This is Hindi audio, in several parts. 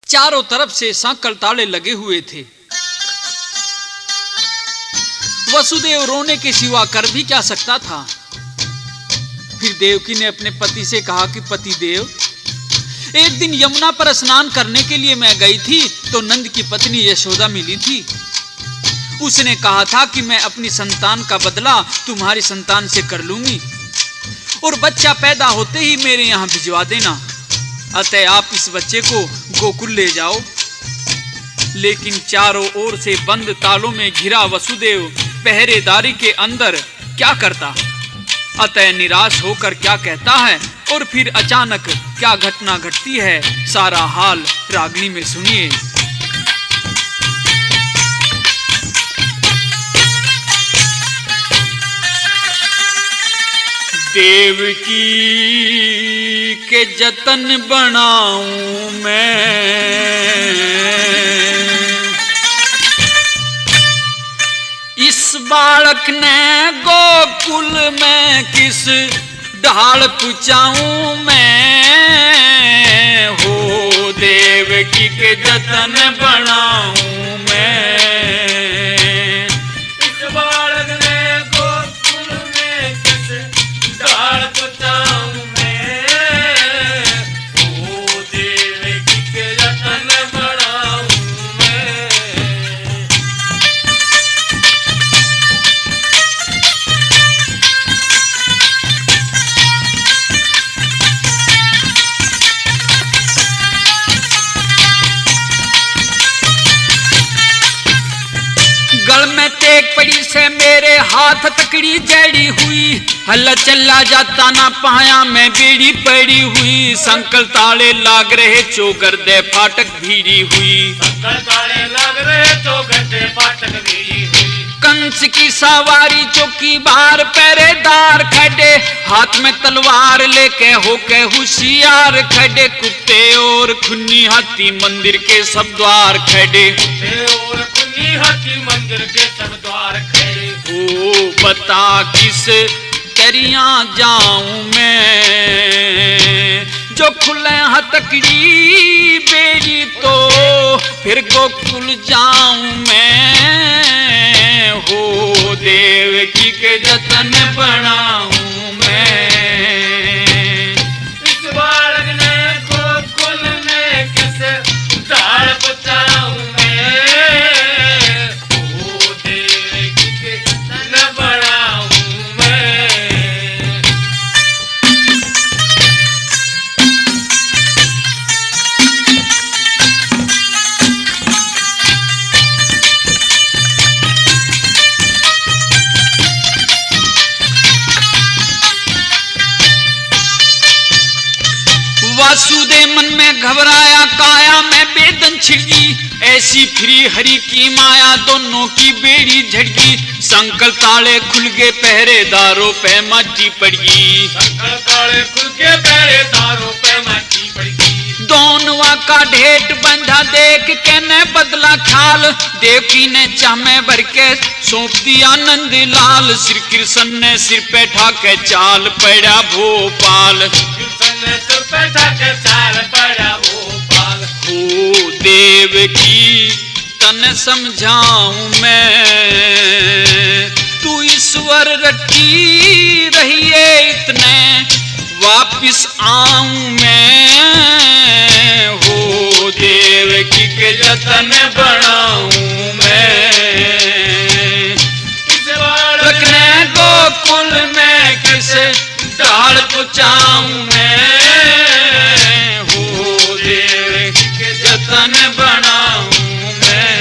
चारों तरफ से सांकल ताले लगे हुए थे। वसुदेव रोने के सिवा कर भी क्या सकता था। फिर देवकी ने अपने पति से कहा कि पति देव, एक दिन यमुना पर स्नान करने के लिए मैं गई थी तो नंद की पत्नी यशोदा मिली थी। उसने कहा था कि मैं अपनी संतान का बदला तुम्हारी संतान से कर लूंगी और बच्चा पैदा होते ही मेरे यहाँ भिजवा देना। अतः आप इस बच्चे को गोकुल ले जाओ। लेकिन चारों ओर से बंद तालों में घिरा वसुदेव पहरेदारी के अंदर क्या करता। अतः निराश होकर क्या कहता है और फिर अचानक क्या घटना घटती है, सारा हाल रागनी में सुनिए। देवकी के जतन बनाऊं मैं, इस बालक ने गोकुल में किस ढाल पुचाऊं मैं। हो देवकी के जतन बनाऊं मैं, इस बालक ने गोकुल में किस ढाल पुचाऊं मैं। हो देवकी के जतन बनाऊं मैं। गल में टेक पड़ी से मेरे हाथ तकड़ी जड़ी हुई, हल्ला चला जाता ना पाया मैं बेड़ी पड़ी हुई। संकल ताले लाग रहे चौगर दे फाटक भीड़ी हुई, संकल ताले लाग रहे चौगर दे फाटक भीड़ी हुई। कंस की सवारी चौकी बार पहरेदार खड़े, हाथ में तलवार लेके होके होशियार खड़े। कुत्ते और खुन्नी हाथी मंदिर के सब द्वार खड़े, हाथी मंदिर के सब द्वार खड़े। ओ बता किस करिया जाऊं मैं, जो खुले हथकड़ी बेड़ी तो फिर गोकुल जाऊं मैं। हो देवकी के जतन बनाऊं मैं, इस बालक ने गोकुल में किस ढाल पुचाऊं मैं। वासुदेव मन में घबराया, काया में बेदन छिड़गी। ऐसी फिरी हरि की माया, दोनों की बेड़ी झड़गी। संकल ताले खुल गए पहरेदारों पे माटी पड़गी, संकल ताले खुल गए पहरेदारों पे माटी पड़गी। दोनों का ढेट बंधा देख के ने बदला ख्याल, देवकी ने चामे भर के सौंप दिया नंद लाल। श्री कृष्ण ने सिर पे ठाके चाल पड़ा भोपाल, सिर पे ठाके चाल पड़ा भोपाल। हो देवकी तन समझाऊं मैं, तू ईश्वर रटी रहिए इतने वापिस आऊं मैं। हो देवकी के जतन बनाऊं मैं, इस बालक ने गोकुल में किस ढाल पुचाऊं मैं। हो देवकी के जतन बनाऊं मैं।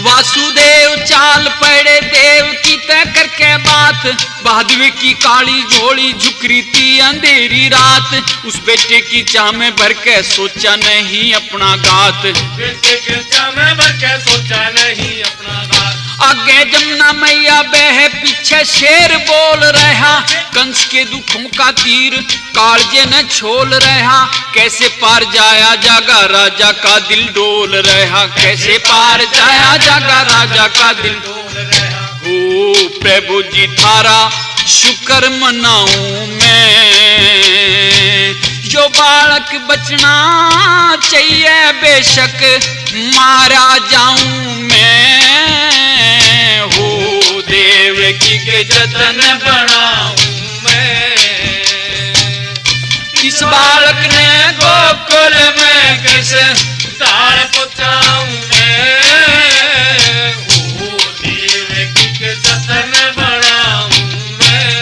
वासुदेव चाल पड़े देवकी तय करके बात, बहादुर की काली झोली झुक रही थी अंधेरी रात। उस बेटे की चाह में भर के सोचा नहीं अपना गात, बेटे की चाह में भर के सोचा नहीं अपना गात। आगे जमुना मैया बह पीछे शेर बोल रहा, कंस के दुखों का तीर कालजे न छोल रहा, कैसे पार जाया जागा राजा का दिल डोल रहा, कैसे पार जाया जागा राजा का दिल डोल रहा। ओ प्रभु जी थारा शुक्र मनाऊं मैं, जो बालक बचना चाहिए बेशक मारा जाऊं मैं, हो देवकी के जतन बनाऊं मैं, इस बालक ने गोकुल में किस तार पहुंचाऊं मैं, हो देवकी के जतन बनाऊं मैं।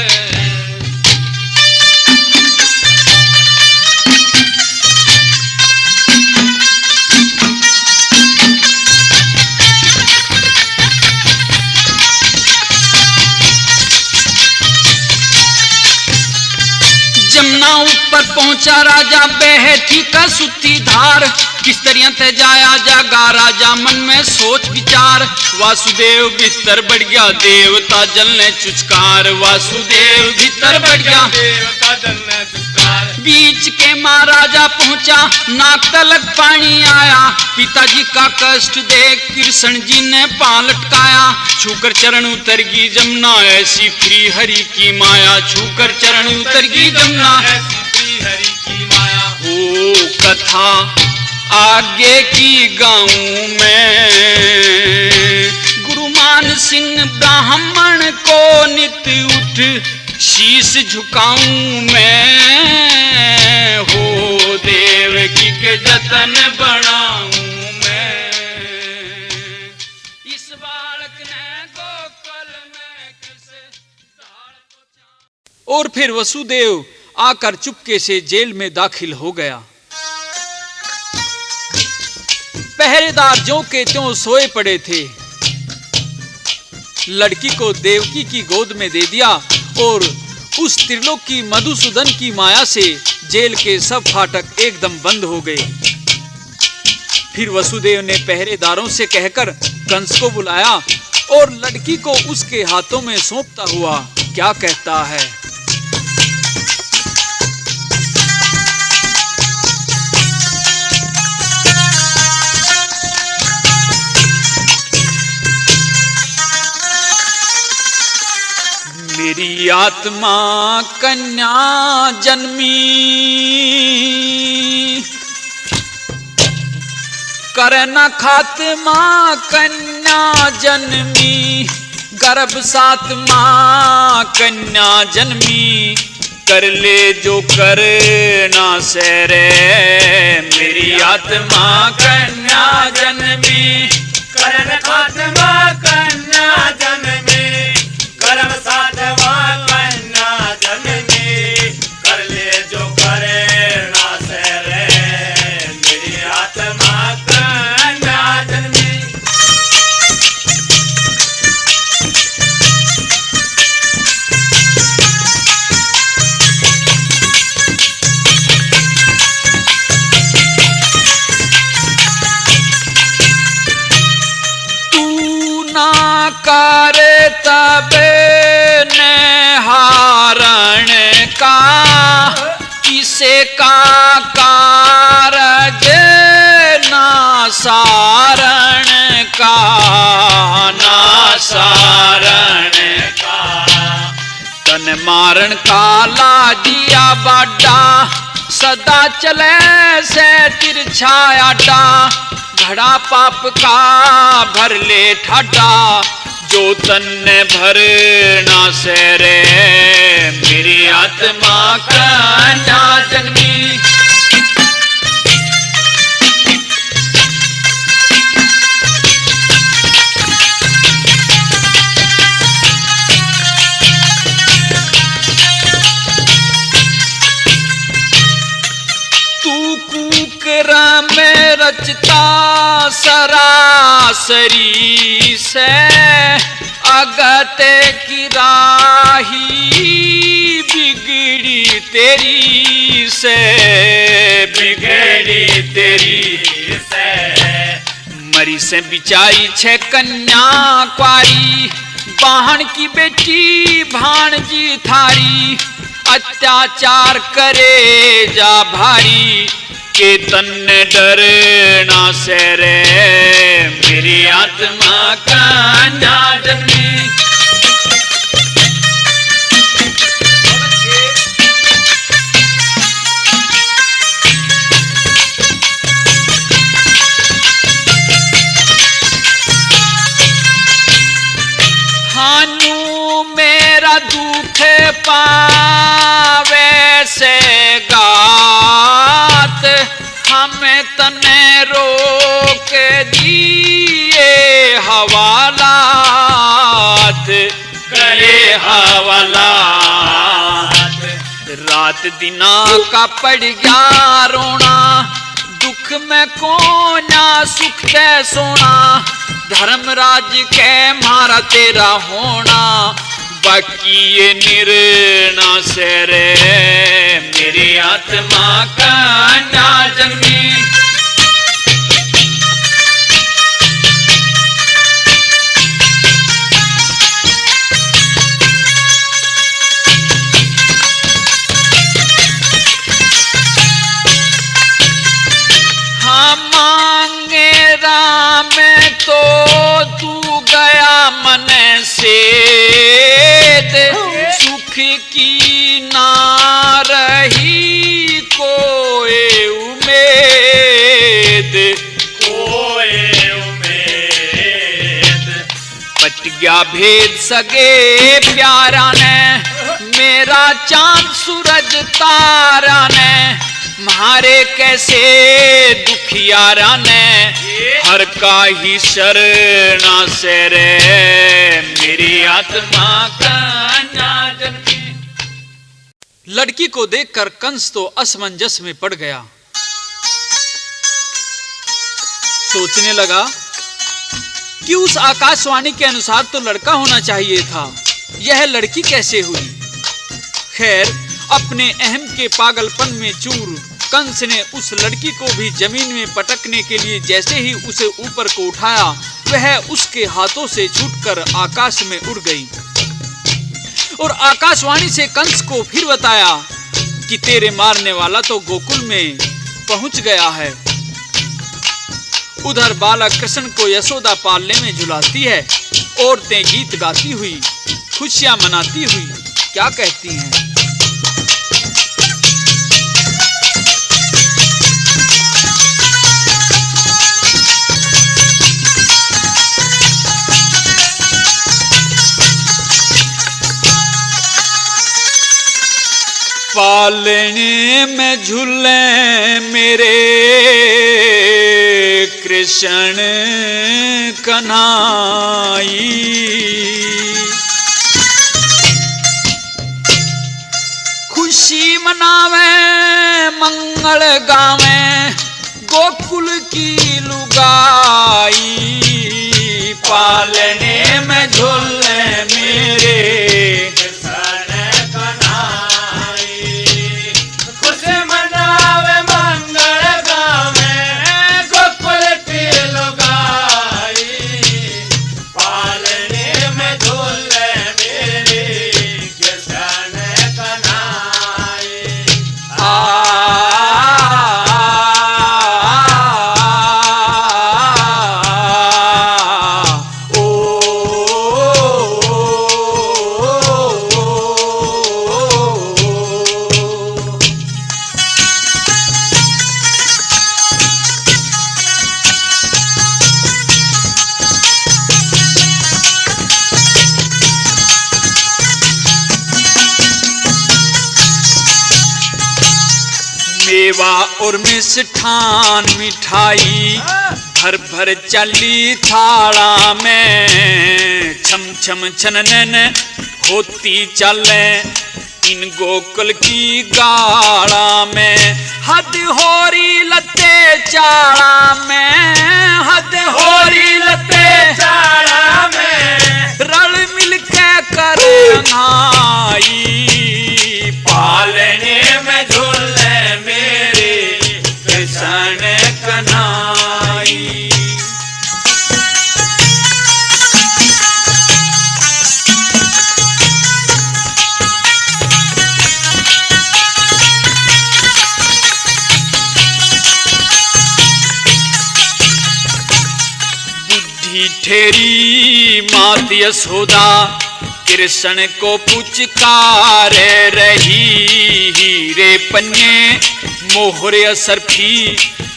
जमुना ऊपर पहुंचा राजा बहती का सुती धार, किस तरह ते जाया जागा राजा मन में सोच विचार, वासुदेव भीतर बढ़ गया देवता जल ने चुचकार, वासुदेव भीतर बढ़ गया देवता जल ने चुचकार, बीच के महाराजा पहुंचा नाक तलक पानी आया, पिताजी का कष्ट देख कृष्ण जी ने पांव लटकाया, छूकर चरण उतर गई जमुना ऐसी फ्री हरि की माया, छूकर चरण उतर गई जमुना ऐसी फ्री हरि की माया। ओ कथा आगे की गाऊं मैं, गुरु मान सिंह ब्राह्मण को नित उठ शीश झुकाऊं मैं, हो देवकी के जतन बनाऊं मैं, इस बालक ने गोकुल में किस दाल पहुंचा। और फिर वसुदेव आकर चुपके से जेल में दाखिल हो गया। पहरेदार ज्यों के त्यों सोए पड़े थे। लड़की को देवकी की गोद में दे दिया और उस त्रिलोकी मधुसूदन की माया से जेल के सब फाटक एकदम बंद हो गए। फिर वसुदेव ने पहरेदारों से कहकर कंस को बुलाया और लड़की को उसके हाथों में सौंपता हुआ क्या कहता है। मेरी आत्मा कन्या जन्मी, करना खात्मा कन्या जन्मी, गर्भ सातमा कन्या जन्मी, कर ले जो करना से रे। मेरी आत्मा कन्या जन्मी, करना खात्मा कन्या जन्मी, गर्भ सातवा कन्या जन्मी, कर ले जो करे ना से रे। मेरी आत्मा कन्या जन्मी। तू ना करे तबे हारण का, किसे का कारज ना सारण का, ना सारण का। तन मारण का लाजिया बाडा, सदा चले से तिरछाया डा। घड़ा पाप का भर ले ठाडा, जो तन भरना से रे। मेरी आत्मा कन्या जन्मी। तू कुकरा में रचता सरासरी से, अगते की राही बिगड़ी तेरी से, बिगड़ी तेरी से। मरी से बिचाई छे कन्या क्वारी, बाहन की बेटी भाणजी थारी, अत्याचार करे जा भारी, के तन्ने डरना से रे मेरी आत्मा कन्या जन्मी। हानु मेरा दुख पावे से गात, हमें तने रोक दिए हवालात, करे हवालात। रात दिना का पड़ गया रोना, दुख में कोना सुख ते सोना, धर्मराज के मारा तेरा होना, बाकी ये निर्णय से रे मेरी आत्मा कन्या जन्मी। हाँ मांगे राम तो तू गया मन से, सुख की ना रही कोई उम्मीद, कोई उम्मीद। पट गया भेद सगे प्यारा ने, मेरा चांद सूरज तारा ने, मारे कैसे दुखियारा ने, हर का ही शरणा से रे मेरी आत्मा कन्या जन्मी। लड़की को देखकर कंस तो असमंजस में पड़ गया, सोचने लगा कि उस आकाशवाणी के अनुसार तो लड़का होना चाहिए था, यह लड़की कैसे हुई। खैर अपने अहम के पागलपन में चूर कंस ने उस लड़की को भी जमीन में पटकने के लिए जैसे ही उसे ऊपर को उठाया, वह उसके हाथों से छूटकर आकाश में उड़ गई और आकाशवाणी से कंस को फिर बताया कि तेरे मारने वाला तो गोकुल में पहुंच गया है। उधर बालक कृष्ण को यशोदा पालने में झुलाती है, औरतें गीत गाती हुई खुशियां मनाती हुई क्या कहती हैं। पालने में झूले मेरे कृष्ण कन्हाई, खुशी मनावे मंगल गावे गोकुल की लुगाई। पालने में झूले मेरे मेवा और मिष्ठान मिठाई भर भर चली थाला में, छम छम छननन होती चले इन गोकुल की गाड़ा में। हद होरी लते चाड़ा में, हद होरी लते चाड़ा में, रल मिल के कर रंगाई। पालने में झूले मेरे कृष्ण कन्हाई। ठेरी मात यशोदा कृष्ण को पुचकार रही, हीरे पन्ने मोहरे असरफी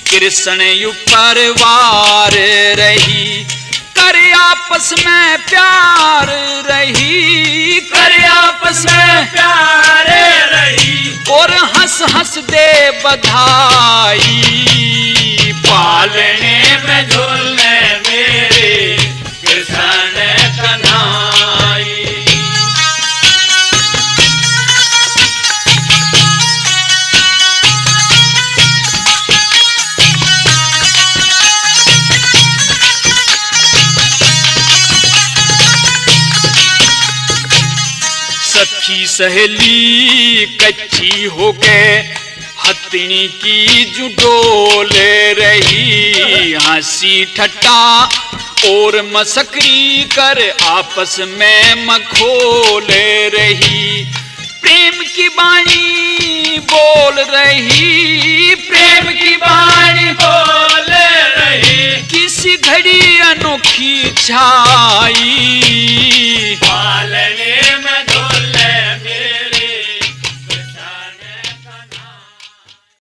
कृष्ण ऊपर वार रही। कर आपस में प्यार रही, कर आपस में प्यार रही, और हंस हंस दे बधाई। पालने में झूलने मेरे कृष्ण कन्हाई। सखी सहेली कच्ची हो गए हथिनी की जुडोल रही, हंसी ठट्टा और मसकरी कर आपस में मखोल रही। प्रेम की बाणी बोल रही, प्रेम की बाणी बोल रही, किसी घड़ी अनोखी छाई।